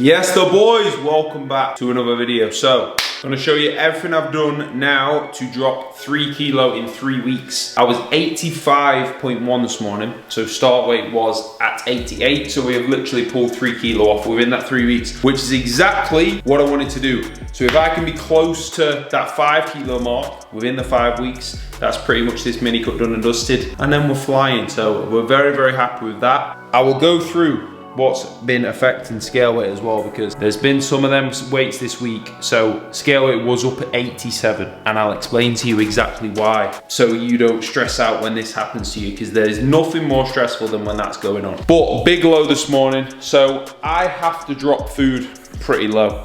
Yes, the boys, welcome back to another video. So, I'm gonna show you everything I've done now to drop 3 kilo in 3 weeks. I was 85.1 this morning, so start weight was at 88, so we have literally pulled 3 kilo off within that 3 weeks, which is exactly what I wanted to do. So if I can be close to that 5 kilo mark within the 5 weeks, that's pretty much this mini cut done and dusted, and then we're flying. So we're very, very happy with that. I will go through what's been affecting scale weight as well, because there's been some of them weights this week. So scale weight was up at 87, and I'll explain to you exactly why, so you don't stress out when this happens to you, because there's nothing more stressful than when that's going on. But big low this morning, so I have to drop food pretty low.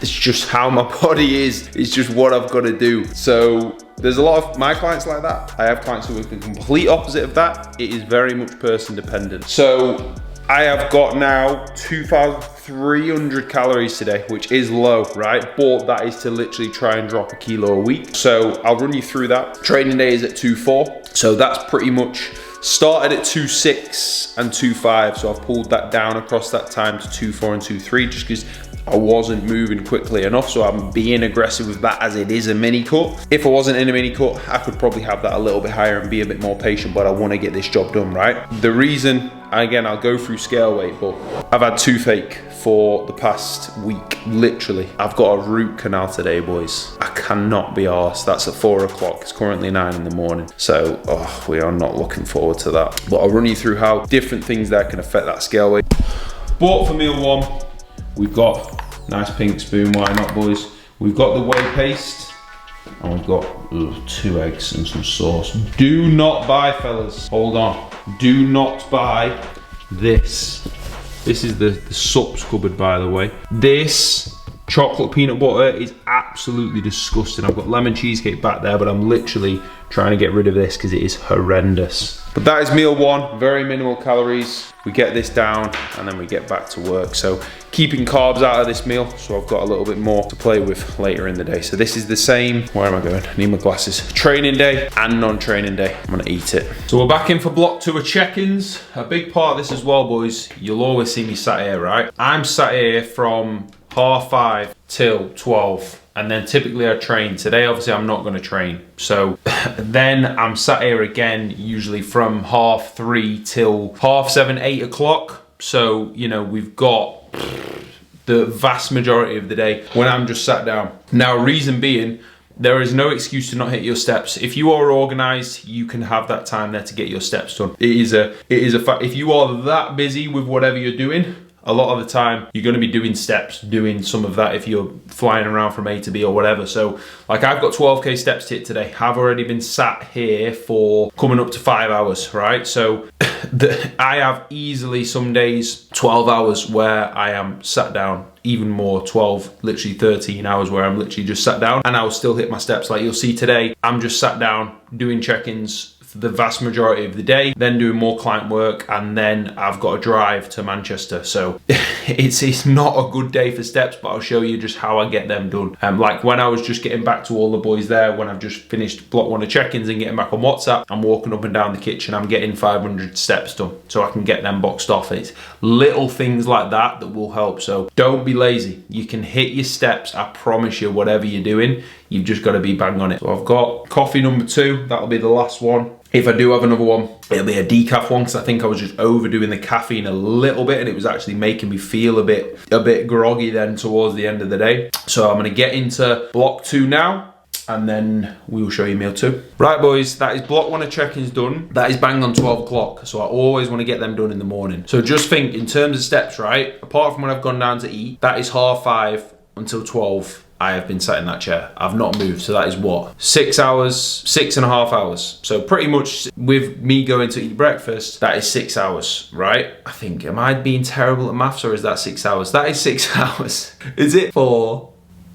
It's just how my body is. It's just what I've got to do. So there's a lot of my clients like that. I have clients who are the complete opposite of that. It is very much person dependent. So I have got now 2,300 calories today, which is low, right? But that is to literally try and drop a kilo a week. So I'll run you through that. Training day is at 2.4. So that's pretty much started at 2.6 and 2.5. So I've pulled that down across that time to 2.4 and 2.3 just because I wasn't moving quickly enough, so I'm being aggressive with that as it is a mini cut. If I wasn't in a mini cut, I could probably have that a little bit higher and be a bit more patient, but I want to get this job done, right? The reason, again, I'll go through scale weight, but I've had toothache for the past week, literally. I've got a root canal today, boys. I cannot be arsed. That's at 4 o'clock. It's currently 9 in the morning. So, we are not looking forward to that. But I'll run you through how different things there can affect that scale weight. But for meal one, we've got nice pink spoon, why not, boys? We've got the whey paste, and we've got 2 eggs and some sauce. Do not buy, fellas, hold on. Do not buy this. This is the subs cupboard, by the way. This chocolate peanut butter is absolutely disgusting. I've got lemon cheesecake back there, but I'm literally trying to get rid of this because it is horrendous. But that is meal one, very minimal calories. We get this down and then we get back to work. So keeping carbs out of this meal, so I've got a little bit more to play with later in the day. So this is the same, where am I going? I need my glasses. Training day and non-training day, I'm gonna eat it. So we're back in for block 2 of check-ins. A big part of this as well, boys, you'll always see me sat here, right? I'm sat here from 5:30 till 12. And then typically I train. Today, obviously, I'm not gonna train. So then I'm sat here again, usually from 3:30 till 7:30, 8 o'clock. So, you know, we've got the vast majority of the day when I'm just sat down. Now, reason being, there is no excuse to not hit your steps. If you are organized, you can have that time there to get your steps done. It is a fact. If you are that busy with whatever you're doing, a lot of the time, you're gonna be doing steps, doing some of that if you're flying around from A to B or whatever. So, like, I've got 12K steps to hit today. I've already been sat here for coming up to 5 hours, right? So, I have easily some days 12 hours where I am sat down, even more, 12, literally 13 hours where I'm literally just sat down, and I will still hit my steps. Like you'll see today, I'm just sat down doing check-ins for the vast majority of the day, then doing more client work, and then I've got to drive to Manchester. So it's not a good day for steps, but I'll show you just how I get them done. Like when I was just getting back to all the boys there, when I've just finished block 1 of check-ins and getting back on WhatsApp, I'm walking up and down the kitchen, I'm getting 500 steps done so I can get them boxed off. It's little things like that that will help. So don't be lazy. You can hit your steps, I promise you, whatever you're doing, you've just got to be bang on it. So I've got coffee number 2, that'll be the last one. If I do have another one, it'll be a decaf one, because I think I was just overdoing the caffeine a little bit, and it was actually making me feel a bit groggy then towards the end of the day. So I'm gonna get into block 2 now, and then we will show you meal 2. Right, boys, that is block 1 of check-ins done. That is bang on 12 o'clock, so I always want to get them done in the morning. So just think, in terms of steps, right, apart from when I've gone down to eat, that is 5:30 until 12. I have been sat in that chair. I've not moved, so that is what? 6 hours, 6.5 hours. So pretty much with me going to eat breakfast, that is 6 hours, right? I think, am I being terrible at maths, or is that 6 hours? That is 6 hours. Is it 4?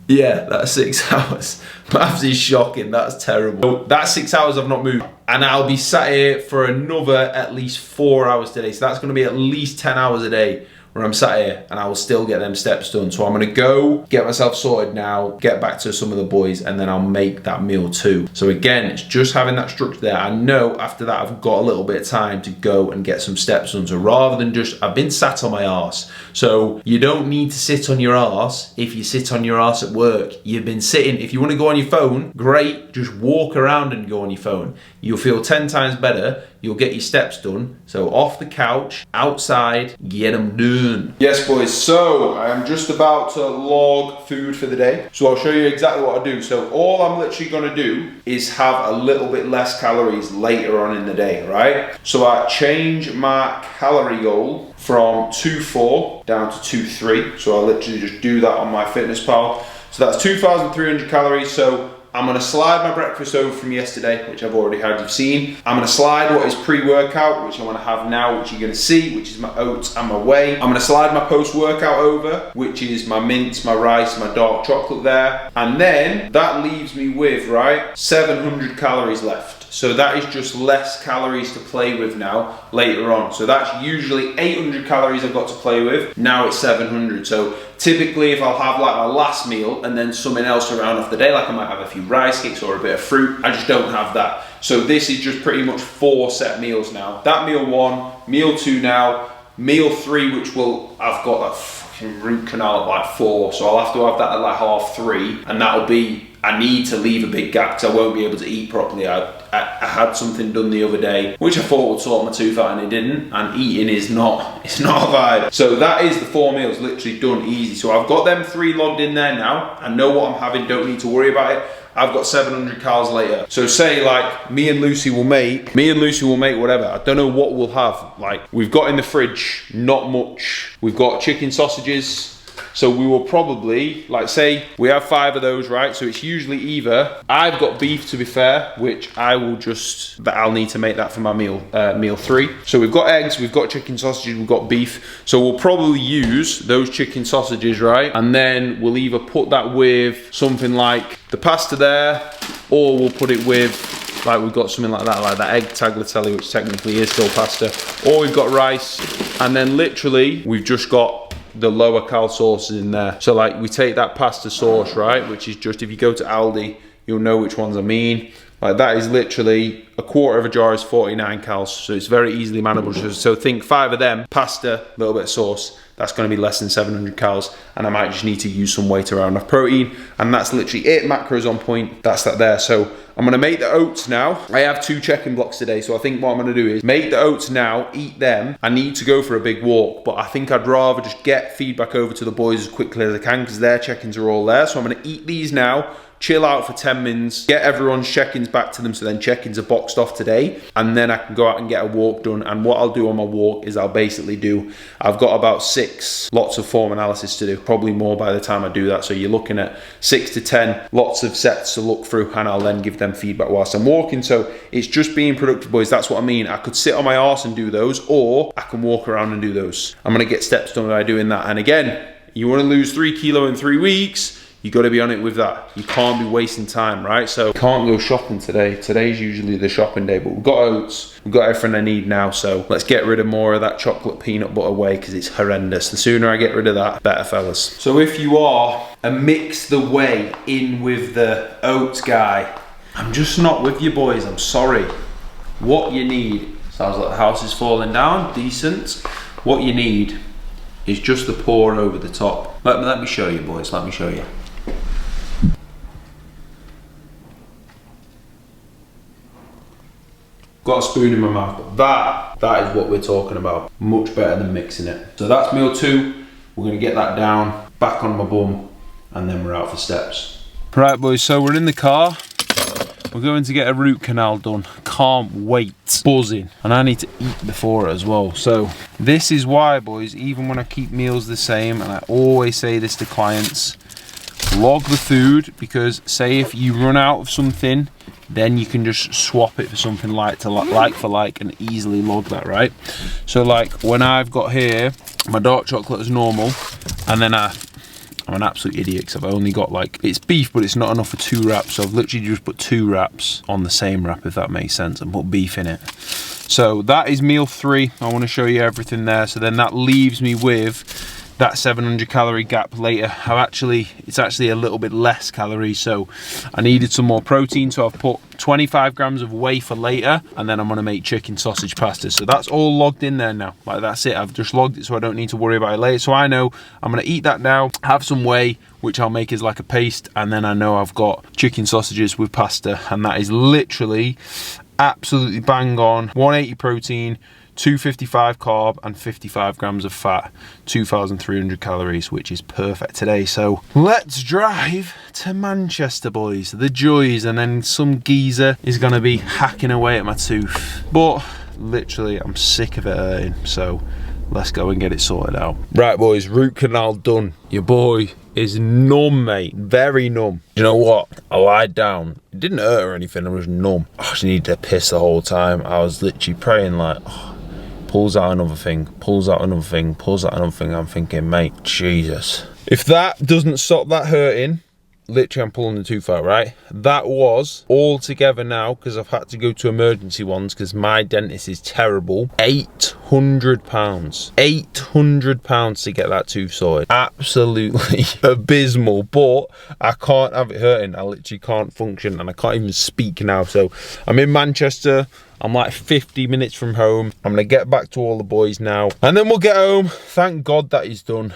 Yeah, that's 6 hours. Maths is shocking, that's terrible. So that's 6 hours I've not moved. And I'll be sat here for another at least 4 hours today. So that's gonna be at least 10 hours a day where I'm sat here and I will still get them steps done. So I'm gonna go get myself sorted now, get back to some of the boys, and then I'll make that meal too. So again, it's just having that structure there. I know after that I've got a little bit of time to go and get some steps done. So rather than just, I've been sat on my arse. So you don't need to sit on your arse if you sit on your arse at work. You've been sitting, if you want to go on your phone, great, just walk around and go on your phone. You'll feel 10 times better, you'll get your steps done. So off the couch, outside, get them done. Yes boys, so I'm just about to log food for the day. So I'll show you exactly what I do. So all I'm literally gonna do is have a little bit less calories later on in the day, right? So I change my calorie goal from 2.4 down to 2.3. So I literally just do that on MyFitnessPal. So that's 2,300 calories. So I'm gonna slide my breakfast over from yesterday, which I've already had, you've seen. I'm gonna slide what is pre-workout, which I wanna have now, which you're gonna see, which is my oats and my whey. I'm gonna slide my post-workout over, which is my mince, my rice, my dark chocolate there. And then that leaves me with, right, 700 calories left. So that is just less calories to play with now, later on. So that's usually 800 calories I've got to play with. Now it's 700. So typically if I'll have like my last meal and then something else around off the day, like I might have a few rice cakes or a bit of fruit, I just don't have that. So this is just pretty much 4 set meals now. That meal 1, meal 2 now, meal 3, which I've got that fucking root canal at like 4. So I'll have to have that at like 3:30, and that'll be, I need to leave a big gap because I won't be able to eat properly. I had something done the other day, which I thought would sort my tooth out and it didn't, and eating is not, it's not a vibe. So that is the 4 meals literally done easy. So I've got them 3 logged in there now. I know what I'm having, don't need to worry about it. I've got 700 calories later. So say like me and Lucy will make whatever. I don't know what we'll have. Like we've got in the fridge, not much. We've got chicken sausages. So we will probably, like say we have 5 of those, right? So it's usually either, I've got beef to be fair, which I'll need to make that for my meal 3. So we've got eggs, we've got chicken sausages, we've got beef. So we'll probably use those chicken sausages, right? And then we'll either put that with something like the pasta there, or we'll put it with, like we've got something like that egg tagliatelle, which technically is still pasta, or we've got rice, and then literally we've just got the lower cal sauces in there. So like we take that pasta sauce, right, which is just, if you go to Aldi, you'll know which ones I mean. Like that is literally a quarter of a jar is 49 calories, so it's very easily manageable. So think 5 of them, pasta, a little bit of sauce, that's gonna be less than 700 calories, and I might just need to use some weight around enough protein, and that's literally it. Macros on point, that's that there. So I'm gonna make the oats now. I have 2 check-in blocks today, so I think what I'm gonna do is make the oats now, eat them. I need to go for a big walk, but I think I'd rather just get feedback over to the boys as quickly as I can because their check-ins are all there. So I'm gonna eat these now, chill out for 10 minutes, get everyone's check-ins back to them, so then check-ins are boxed off today, and then I can go out and get a walk done. And what I'll do on my walk is I've got about 6 lots of form analysis to do, probably more by the time I do that. So you're looking at 6 to 10 lots of sets to look through, and I'll then give them feedback whilst I'm walking. So it's just being productive, boys. That's what I mean. I could sit on my arse and do those, or I can walk around and do those. I'm gonna get steps done by doing that. And again, you wanna lose 3 kilos in 3 weeks, you got to be on it with that. You can't be wasting time, right? So can't go shopping today. Today's usually the shopping day, but we've got oats, we've got everything I need now. So let's get rid of more of that chocolate peanut butter whey because it's horrendous. The sooner I get rid of that, better, fellas. So if you are a mix the whey in with the oats guy, I'm just not with you, boys. I'm sorry. What you need, sounds like the house is falling down, decent. What you need is just the pour over the top. Let me show you, boys, let me show you. Got a spoon in my mouth, but that is what we're talking about. Much better than mixing it. So that's meal 2. We're gonna get that down, back on my bum, and then we're out for steps. Right, boys, so we're in the car. We're going to get a root canal done. Can't wait. Buzzing. And I need to eat before it as well. So this is why, boys, even when I keep meals the same, and I always say this to clients, log the food, because say if you run out of something, then you can just swap it for something like for like and easily log that, right? So like when I've got here my dark chocolate is normal, and then I'm an absolute idiot because I've only got like, it's beef but it's not enough for 2 wraps, so I've literally just put 2 wraps on the same wrap, if that makes sense, and put beef in it. So that is meal 3. I want to show you everything there. So then that leaves me with that 700 calorie gap later. It's actually a little bit less calories, so I needed some more protein, so I've put 25 grams of whey for later, and then I'm gonna make chicken sausage pasta. So that's all logged in there now. Like, that's it. I've just logged it so I don't need to worry about it later. So I know I'm gonna eat that now, have some whey, which I'll make as like a paste, and then I know I've got chicken sausages with pasta, and that is literally absolutely bang on. 180 protein, 255 carb and 55 grams of fat, 2,300 calories, which is perfect today. So let's drive to Manchester, boys. The joys. And then some geezer is gonna be hacking away at my tooth, but literally I'm sick of it hurting, so let's go and get it sorted out. Right, boys, root canal done. Your boy is numb, mate. Very numb. You know what? I lied down. It didn't hurt or anything. I was numb. I just needed to piss the whole time. I was literally praying like, oh, pulls out another thing, pulls out another thing, pulls out another thing. I'm thinking, mate, Jesus. If that doesn't stop that hurting, literally I'm pulling the tooth out, right? That was all together now, because I've had to go to emergency ones because my dentist is terrible. £800. £800 to get that tooth sorted. Absolutely abysmal, but I can't have it hurting. I literally can't function, and I can't even speak now. So I'm in Manchester. I'm like 50 minutes from home. I'm gonna get back to all the boys now, and then we'll get home. Thank God that is done.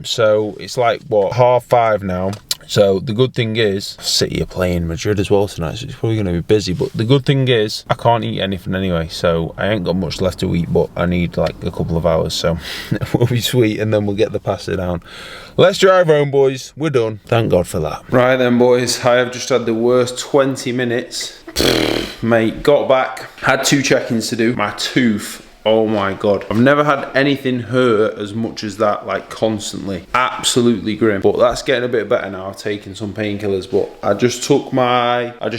So it's like, what, 5:30 now. So the good thing is, City are playing Madrid as well tonight, so it's probably gonna be busy. But the good thing is, I can't eat anything anyway, so I ain't got much left to eat, but I need like a couple of hours, so we'll be sweet, and then we'll get the pasta down. Let's drive home, boys. We're done. Thank God for that. Right then, boys, I have just had the worst 20 minutes. Mate, got back, had 2 check-ins to do. My tooth, oh my God, I've never had anything hurt as much as that, like constantly. Absolutely grim, but that's getting a bit better now. I've taken some painkillers, but I just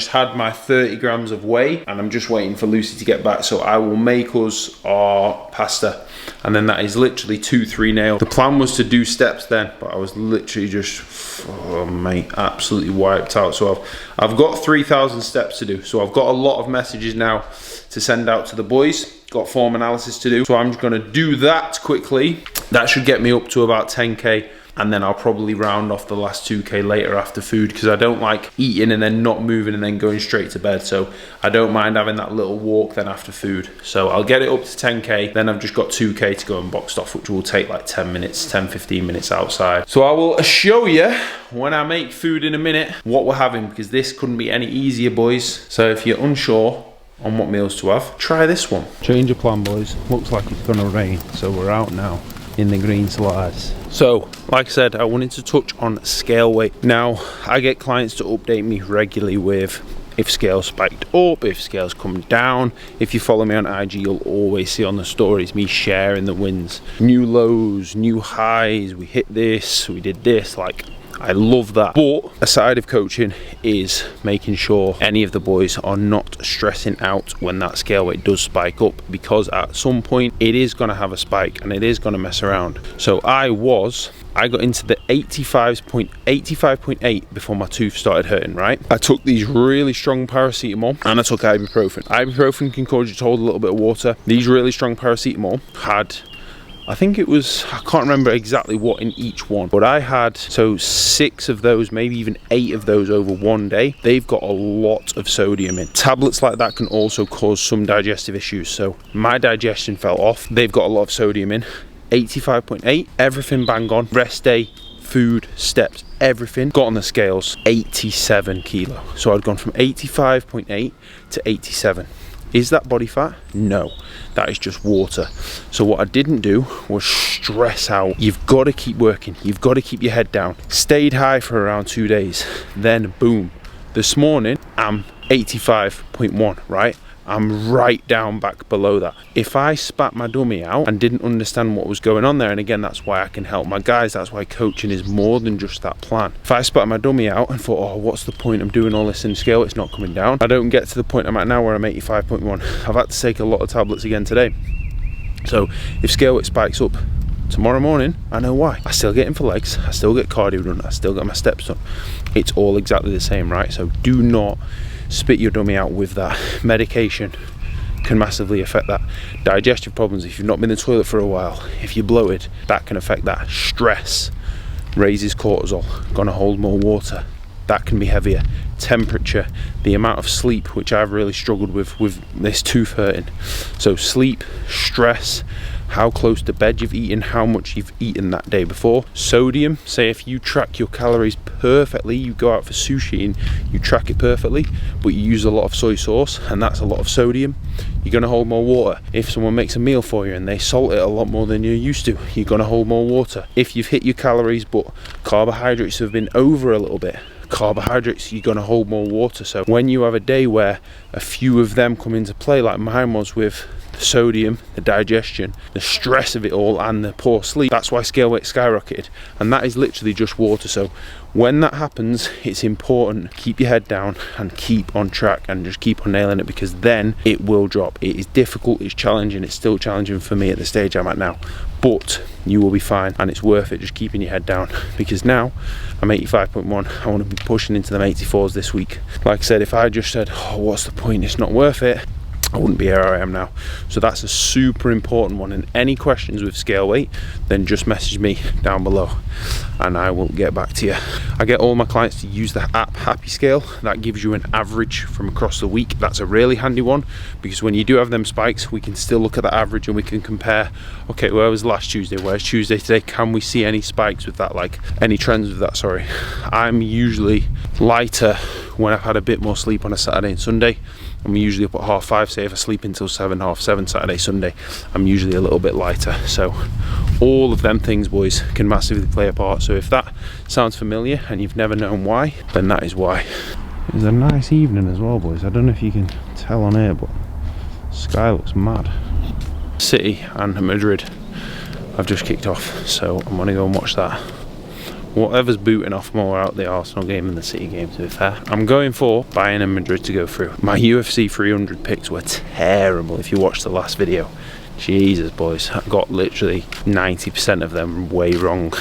had my 30 grams of whey, and I'm just waiting for Lucy to get back, so I will make us our pasta, and then that is literally 2-3 nails. The plan was to do steps then, but I was literally just, oh mate, absolutely wiped out. So I've got 3,000 steps to do, so I've got a lot of messages now to send out to the boys. Got form analysis to do, so I'm just gonna do that quickly. That should get me up to about 10k, and then I'll probably round off the last 2k later after food, because I don't like eating and then not moving and then going straight to bed. So I don't mind having that little walk then after food. So I'll get it up to 10k, then I've just got 2k to go and boxed off, which will take like 10-15 minutes outside. So I will show you when I make food in a minute what we're having, because this couldn't be any easier, boys. So if you're unsure on what meals to have, try this one. Change of plan, boys. Looks like it's gonna rain, so we're out now in the green slides. So like I said, I wanted to touch on scale weight. Now I get clients to update me regularly with if scales spiked up, if scales come down. If you follow me on IG, you'll always see on the stories me sharing the wins, new lows, new highs, we hit this, we did this. Like, I love that. But a side of coaching is making sure any of the boys are not stressing out when that scale weight does spike up, because at some point it is going to have a spike and it is going to mess around. So I got into the 85.8 before my tooth started hurting, right? I took these really strong paracetamol and I took ibuprofen. Ibuprofen can cause you to hold a little bit of water. These really strong paracetamol had, I think it was, I can't remember exactly what in each one, but I had, so 6 of those, maybe even 8 of those over one day. They've got a lot of sodium in. Tablets like that can also cause some digestive issues. So my digestion fell off. They've got a lot of sodium in. 85.8, everything bang on. Rest day, food, steps, everything. Got on the scales, 87 kilo. So I'd gone from 85.8 to 87. Is that body fat? No, that is just water. So what I didn't do was stress out. You've got to keep working. You've got to keep your head down. Stayed high for around 2 days. Then boom, this morning I'm 85.1, right? I'm right down back below that. If I spat my dummy out and didn't understand what was going on there, and again, that's why I can help my guys, that's why coaching is more than just that plan. If I spat my dummy out and thought, oh, what's the point? I'm doing all this in scale, it's not coming down. I don't get to the point I'm at now where I'm 85.1. I've had to take a lot of tablets again today. So if scale weight spikes up tomorrow morning, I know why. I still get in for legs, I still get cardio done, I still get my steps done. It's all exactly the same, right? So do not spit your dummy out with that. Medication can massively affect that. Digestive problems, if you've not been in the toilet for a while, if you're bloated, that can affect that. Stress raises cortisol, gonna hold more water, that can be heavier. Temperature, the amount of sleep, which I've really struggled with this tooth hurting. So sleep, stress, how close to bed you've eaten, how much you've eaten that day before. Sodium, say if you track your calories perfectly, you go out for sushi and you track it perfectly, but you use a lot of soy sauce, and that's a lot of sodium, you're gonna hold more water. If someone makes a meal for you and they salt it a lot more than you're used to, you're gonna hold more water. If you've hit your calories but carbohydrates have been over a little bit, carbohydrates, you're going to hold more water. So when you have a day where a few of them come into play, like mine was with the sodium, the digestion, the stress of it all, and the poor sleep, that's why scale weight skyrocketed. And that is literally just water. So when that happens, it's important, keep your head down and keep on track and just keep on nailing it, because then it will drop. It is difficult, it's challenging, it's still challenging for me at the stage I'm at now, but you will be fine, and it's worth it just keeping your head down, because now I'm 85.1, I want to be pushing into them 84s this week. Like I said, if I just said, oh, what's the point, it's not worth it, I wouldn't be where I am now. So that's a super important one, and any questions with scale weight, then just message me down below and I will get back to you. I get all my clients to use the app Happy Scale. That gives you an average from across the week. That's a really handy one, because when you do have them spikes, we can still look at the average and we can compare, okay, where was last Tuesday, where's Tuesday today, can we see any spikes with that, like any trends with that, sorry. I'm usually lighter when I've had a bit more sleep on a Saturday and Sunday. I'm usually up at 5:30, say if I sleep until 7, 7:30 Saturday, Sunday, I'm usually a little bit lighter. So all of them things, boys, can massively play a part. So if that sounds familiar and you've never known why, then that is why. It was a nice evening as well, boys. I don't know if you can tell on here, but sky looks mad. City and Madrid have just kicked off, so I'm gonna go and watch that. Whatever's booting off more out, the Arsenal game and the City game, to be fair. I'm going for Bayern and Madrid to go through. My UFC 300 picks were terrible if you watched the last video. Jesus, boys, I got literally 90% of them way wrong.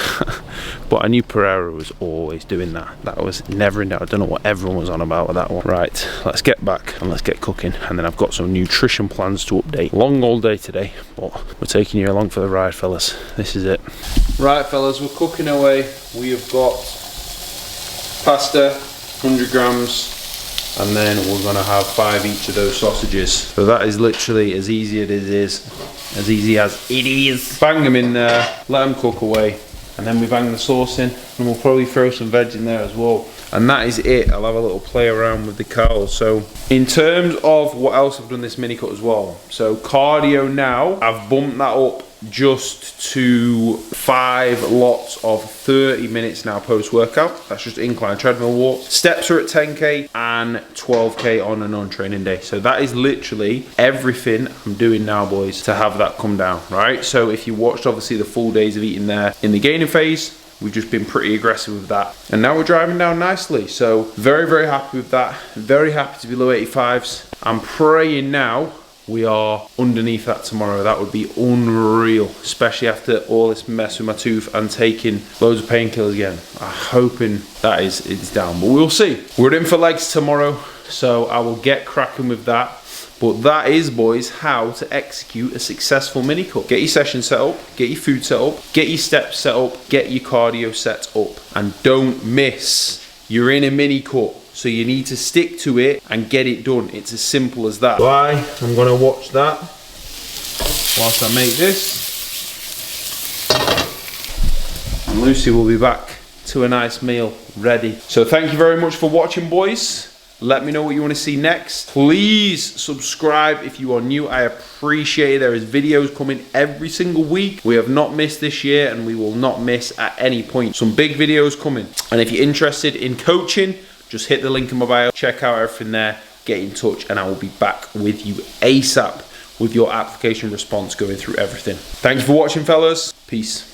But I knew Pereira was always doing that. That was never in doubt. I don't know what everyone was on about with that one. Right, let's get back and let's get cooking. And then I've got some nutrition plans to update. Long all day today, but we're taking you along for the ride, fellas. This is it. Right, fellas, we're cooking away. We have got pasta, 100 grams. And then we're gonna have 5 each of those sausages. So that is literally as easy as it is. Bang them in there, let them cook away, and then we bang the sauce in, and we'll probably throw some veg in there as well. And that is it. I'll have a little play around with the cowl. So in terms of what else I've done this mini cut as well. So cardio now, I've bumped that up just to 5 lots of 30 minutes now post-workout. That's just incline treadmill walk. Steps are at 10k and 12k on an on-training day. So that is literally everything I'm doing now, boys, to have that come down, right? So if you watched obviously the full days of eating there in the gaining phase, we've just been pretty aggressive with that. And now we're driving down nicely. So very, very happy with that. Very happy to be low 85s. I'm praying now we are underneath that tomorrow. That would be unreal, especially after all this mess with my tooth and taking loads of painkillers again. I'm hoping that it's down, but we'll see. We're in for legs tomorrow, so I will get cracking with that. But that is, boys, how to execute a successful mini cut. Get your session set up, get your food set up, get your steps set up, get your cardio set up, and don't miss, you're in a mini cut. So you need to stick to it and get it done. It's as simple as that. Bye. I'm gonna watch that whilst I make this. And Lucy will be back to a nice meal ready. So thank you very much for watching, boys. Let me know what you want to see next. Please subscribe if you are new. I appreciate it. There is videos coming every single week. We have not missed this year, and we will not miss at any point. Some big videos coming. And if you're interested in coaching, just hit the link in my bio, check out everything there, get in touch, and I will be back with you ASAP with your application response, going through everything. Thank you for watching, fellas. Peace.